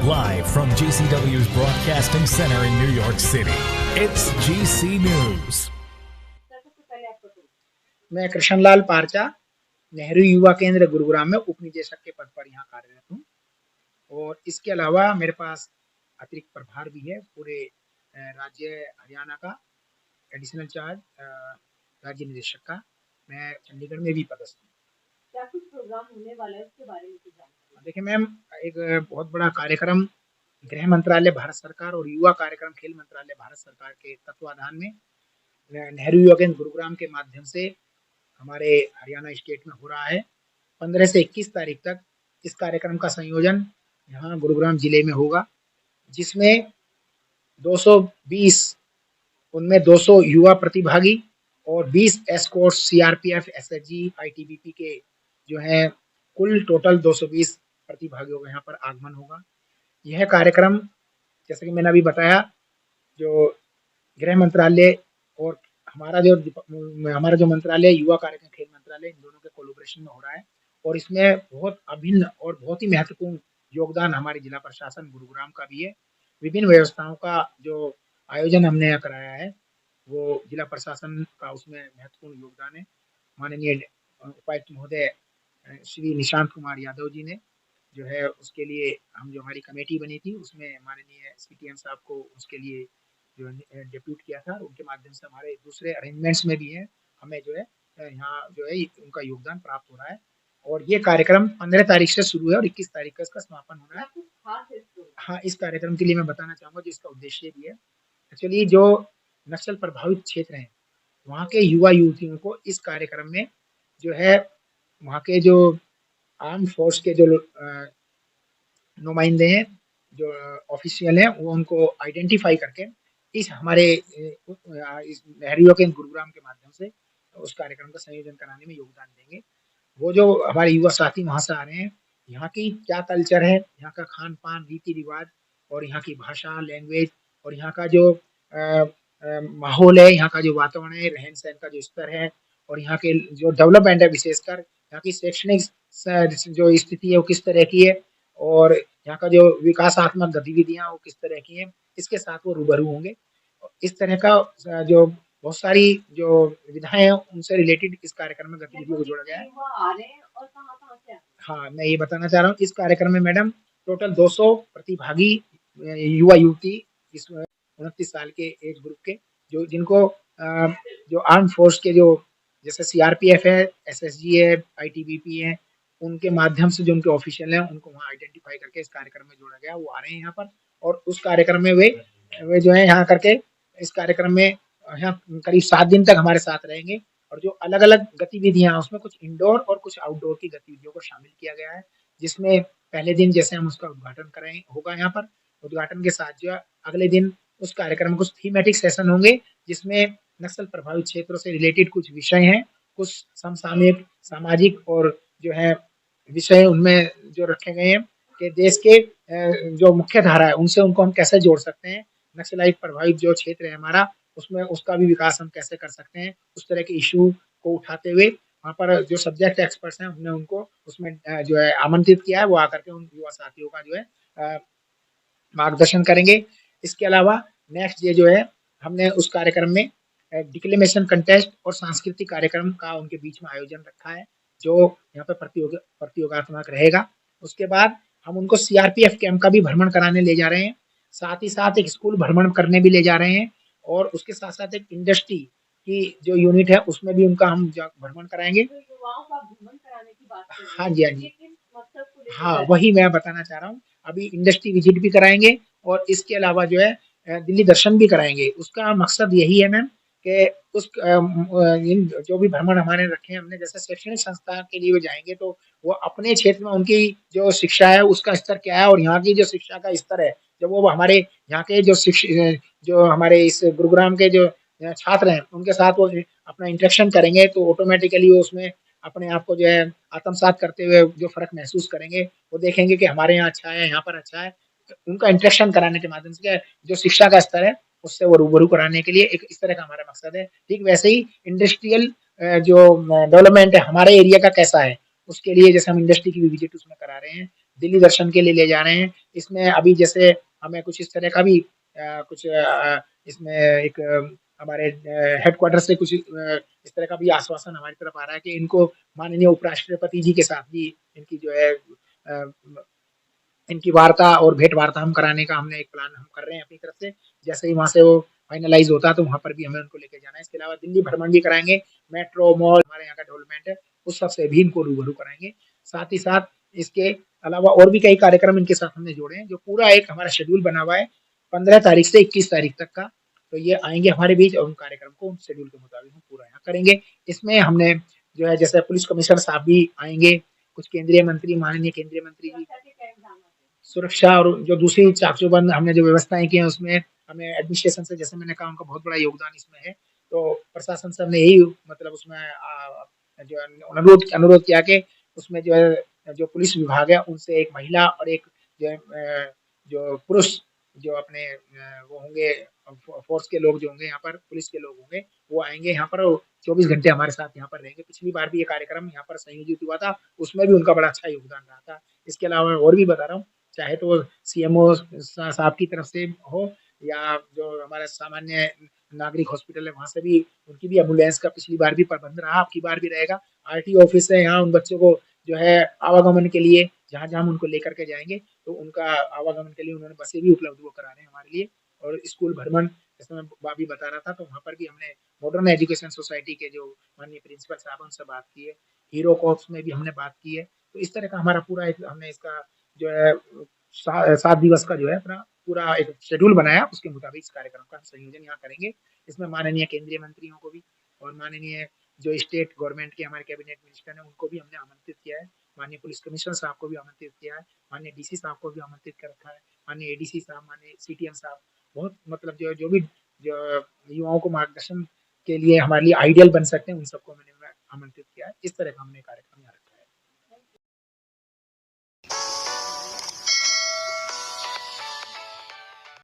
Live from GCW's Broadcasting Center in New York City, it's GC News. मैं कृष्णलाल पारचा, नेहरू युवा केंद्र गुरुग्राम में उप निदेशक के पद पर यहाँ कार्यरत हूँ और इसके अलावा मेरे पास अतिरिक्त प्रभार भी है पूरे राज्य हरियाणा का एडिशनल चार्ज राज्य निदेशक का। मैं चंडीगढ़ में भी पदस्थ हूँ। क्या कुछ प्रोग्राम होने वाला है उसके बारे में कुछ जानकारी? देखिए मैम, एक बहुत बड़ा कार्यक्रम गृह मंत्रालय भारत सरकार और युवा कार्यक्रम खेल मंत्रालय भारत सरकार के तत्वाधान में नेहरू युवा केंद्र गुरुग्राम के माध्यम से हमारे हरियाणा स्टेट में हो रहा है। 15 से 21 तारीख तक इस कार्यक्रम का संयोजन यहाँ गुरुग्राम जिले में होगा, जिसमें 220 उनमें 200 युवा प्रतिभागी और 20 एस्कॉर्ट सीआरपीएफ एसएसजी आईटीबीपी के जो है कुल टोटल 220 प्रतिभागियों का यहाँ पर आगमन होगा। यह कार्यक्रम जैसे कि मैंने अभी बताया, जो गृह मंत्रालय और हमारा जो मंत्रालय युवा कार्यक्रम खेल मंत्रालय, इन दोनों के कोलैबोरेशन में हो रहा है और इसमें बहुत अभिन्न और बहुत ही महत्वपूर्ण योगदान हमारे जिला प्रशासन गुरुग्राम का भी है। विभिन्न व्यवस्थाओं का जो आयोजन हमने यहाँ कराया है वो जिला प्रशासन का उसमें महत्वपूर्ण योगदान है। माननीय उपायुक्त महोदय श्री निशांत कुमार यादव जी ने जो है उसके लिए हम जो हमारी कमेटी बनी थी उसमें माननीय सीटीएम साहब को उसके लिए जो डिप्यूट किया था, उनके माध्यम से हमारे दूसरे अरेंजमेंट्स में भी है हमें जो है यहाँ जो है उनका योगदान प्राप्त हो रहा है। और ये कार्यक्रम 15 तारीख से शुरू है और 21 तारीख का इसका समापन होना है। हाँ, इस कार्यक्रम के लिए मैं बताना चाहूँगा जिसका उद्देश्य भी है, एक्चुअली जो नक्सल प्रभावित क्षेत्र हैं वहाँ के युवा युवतियों को इस कार्यक्रम में जो है वहाँ के जो आर्म फोर्स के जो नुमाइंदे हैं, जो ऑफिशियल हैं, वो उनको आइडेंटिफाई करके इस हमारे इस नेहरू युवा केंद्र गुरुग्राम के माध्यम से उस कार्यक्रम का संयोजन कराने में योगदान देंगे। वो जो हमारे युवा साथी वहाँ से आ रहे हैं, यहाँ की क्या कल्चर है, यहाँ का खान पान रीति रिवाज और यहाँ की भाषा लैंग्वेज और यहाँ का जो माहौल है, यहाँ का जो वातावरण है, रहन सहन का जो स्तर है और यहाँ के जो डेवलपमेंट है, विशेषकर यहाँ की शैक्षणिक जो स्थिति है वो किस तरह की है और यहाँ का जो विकासात्मक गतिविधियां वो किस तरह की हैं, इसके साथ वो रूबरू होंगे। इस तरह का जो बहुत सारी जो विधाएं हैं उनसे रिलेटेड इस कार्यक्रम में गतिविधियों को जोड़ा गया है। हाँ, मैं ये बताना चाह रहा हूँ, इस कार्यक्रम में मैडम टोटल 200 प्रतिभागी युवा युवती इस 29 साल के एज ग्रुप के जो जिनको जो आर्म फोर्स के जो जैसे सीआरपीएफ है, एसएसजी है, आईटीबीपी है, उनके माध्यम से जो उनके ऑफिशियल हैं उनको वहाँ आइडेंटिफाई करके इस कार्यक्रम में जोड़ा गया। वो आ रहे हैं यहाँ पर और उस कार्यक्रम में वे जो है यहाँ करके इस कार्यक्रम में यहाँ करीब 7 दिन तक हमारे साथ रहेंगे और जो अलग अलग गतिविधियां उसमें कुछ इंडोर और कुछ आउटडोर की गतिविधियों को शामिल किया गया है, जिसमें पहले दिन जैसे हम उसका उद्घाटन करें होगा यहाँ पर, उद्घाटन के साथ जो है अगले दिन उस कार्यक्रम में कुछ थीमेटिक सेशन होंगे जिसमें नक्सल प्रभावित क्षेत्रों से रिलेटेड कुछ विषय हैं, कुछ समसामयिक सामाजिक और जो है विषय उनमें जो रखे गए हैं कि देश के जो मुख्य धारा है उनसे उनको हम कैसे जोड़ सकते हैं, नक्सलाइट प्रभावित जो क्षेत्र है हमारा उसमें उसका भी विकास हम कैसे कर सकते हैं, उस तरह के इशू को उठाते हुए वहाँ पर जो सब्जेक्ट एक्सपर्ट्स हैं हमने उनको उसमें जो है आमंत्रित किया है, वो आकर के उन युवा साथियों का जो है मार्गदर्शन करेंगे। इसके अलावा नेक्स्ट डे जो है हमने उस कार्यक्रम में डिक्लेमेशन कंटेस्ट और सांस्कृतिक कार्यक्रम का उनके बीच में आयोजन रखा है जो यहाँ पे प्रतियोगात्मक रहेगा। उसके बाद हम उनको सीआरपीएफ कैंप का भी भ्रमण कराने ले जा रहे हैं, साथ ही साथ एक स्कूल भ्रमण करने भी ले जा रहे हैं और उसके साथ साथ एक इंडस्ट्री की जो यूनिट है उसमें भी उनका हम भ्रमण कराएंगे। हाँ जी, हाँ जी, हाँ वही मैं बताना चाह रहा हूँ। अभी इंडस्ट्री विजिट भी कराएंगे और इसके अलावा जो है दिल्ली दर्शन भी कराएंगे। उसका मकसद यही है मैम कि उस जो भी भ्रमण हमारे रखे हैं हमने, जैसे शैक्षणिक संस्था के लिए वो जाएंगे तो वो अपने क्षेत्र में उनकी जो शिक्षा है उसका स्तर क्या है और यहाँ की जो शिक्षा का स्तर है, जब वो हमारे यहाँ के जो हमारे इस गुरुग्राम के जो छात्र हैं उनके साथ वो अपना इंटरेक्शन करेंगे तो ऑटोमेटिकली वो उसमें अपने आप को जो है आत्मसात करते हुए जो फर्क महसूस करेंगे, वो देखेंगे कि हमारे यहाँ अच्छा है, यहाँ पर अच्छा है। उनका इंटरेक्शन कराने के माध्यम से जो शिक्षा का स्तर है उससे वो रूबरू कराने के लिए एक इस तरह का हमारा मकसद है। ठीक वैसे ही इंडस्ट्रियल जो डेवलपमेंट है हमारे एरिया का कैसा है उसके लिए जैसे हम इंडस्ट्री की भी विजिट उसमें करा रहे हैं, दिल्ली दर्शन के लिए ले जा रहे हैं। इसमें अभी जैसे हमें कुछ इस तरह का भी इसमें एक हमारे हेडक्वार्टर से कुछ इस तरह का भी आश्वासन हमारी तरफ आ रहा है कि इनको माननीय उपराष्ट्रपति जी के साथ भी इनकी जो है इनकी वार्ता और भेंट वार्ता हम कराने का हमने एक प्लान हम कर रहे हैं अपनी तरफ से। जैसे ही वहाँ से वो फाइनलाइज होता है तो वहाँ पर भी हमें उनको लेके जाना है। इसके अलावा दिल्ली भ्रमण भी कराएंगे, मेट्रो मॉल हमारे यहाँ का डेवलपमेंट है उस सब से भी इनको रूबरू कराएंगे। साथ ही साथ इसके अलावा और भी कई कार्यक्रम इनके साथ हमने जोड़े हैं, जो पूरा एक हमारा शेड्यूल बना हुआ है 15 तारीख से 21 तारीख तक का। तो ये आएंगे हमारे बीच और उन कार्यक्रम को उन शेड्यूल के मुताबिक हम पूरा यहाँ करेंगे। इसमें हमने जो है जैसे पुलिस कमिश्नर साहब भी आएंगे, कुछ केंद्रीय मंत्री, माननीय केंद्रीय मंत्री जी, सुरक्षा के क्या इंतजाम हैं? सुरक्षा और जो दूसरी चाकचौबंद हमने जो व्यवस्थाएं की हैं उसमें हमें एडमिनिस्ट्रेशन से, जैसे मैंने कहा, उनका बहुत बड़ा योगदान इसमें है। तो प्रशासन से हमने यही मतलब उसमें जो है अनुरोध किया कि उसमें जो है जो पुलिस विभाग है उनसे एक महिला और एक जो है जो पुरुष जो अपने वो होंगे फोर्स के लोग जो होंगे यहाँ पर, पुलिस के लोग होंगे, वो आएंगे यहाँ पर 24 घंटे हमारे साथ यहाँ पर रहेंगे। पिछली बार भी ये कार्यक्रम यहाँ पर संयोजित हुआ था, उसमें भी उनका बड़ा अच्छा योगदान रहा था। इसके अलावा और भी बता रहा हूँ, चाहे तो सीएमओ साहब की तरफ से हो या जो हमारा सामान्य नागरिक हॉस्पिटल है वहाँ से भी, उनकी भी एम्बुलेंस का पिछली बार भी प्रबंध रहा, अब की बार भी रहेगा। आरटीओ ऑफिस है, यहाँ उन बच्चों को जो है आवागमन के लिए जहाँ जहाँ हम उनको लेकर के जाएंगे तो उनका आवागमन के लिए उन्होंने बसें भी उपलब्ध वो करा रहे हैं हमारे लिए। और स्कूल भ्रमण जैसे मैं अभी बता रहा था, तो वहाँ पर भी हमने मॉडर्न एजुकेशन सोसाइटी के जो माननीय प्रिंसिपल साहब उनसे बात की है, हीरो कॉर्प्स में भी हमने बात की है। तो इस तरह का हमारा पूरा एक हमने इसका जो है 7 दिवस का जो है अपना पूरा एक शेड्यूल बनाया, उसके मुताबिक इस कार्यक्रम का संयोजन यहाँ करेंगे। इसमें माननीय केंद्रीय मंत्रियों को भी और माननीय जो स्टेट गवर्नमेंट के हमारे कैबिनेट मिनिस्टर हैं उनको भी हमने आमंत्रित किया है, माननीय पुलिस कमिश्नर साहब को भी आमंत्रित किया है, माननीय डीसी साहब को भी आमंत्रित कर रखा है, माननीय एडीसी साहब, माननीय सीटीएम साहब, बहुत मतलब जो भी जो युवाओं को मार्गदर्शन के लिए हमारे लिए आइडियल बन सकते हैं उन सबको मैंने आमंत्रित किया है। इस तरह का हमने कार्यक्रम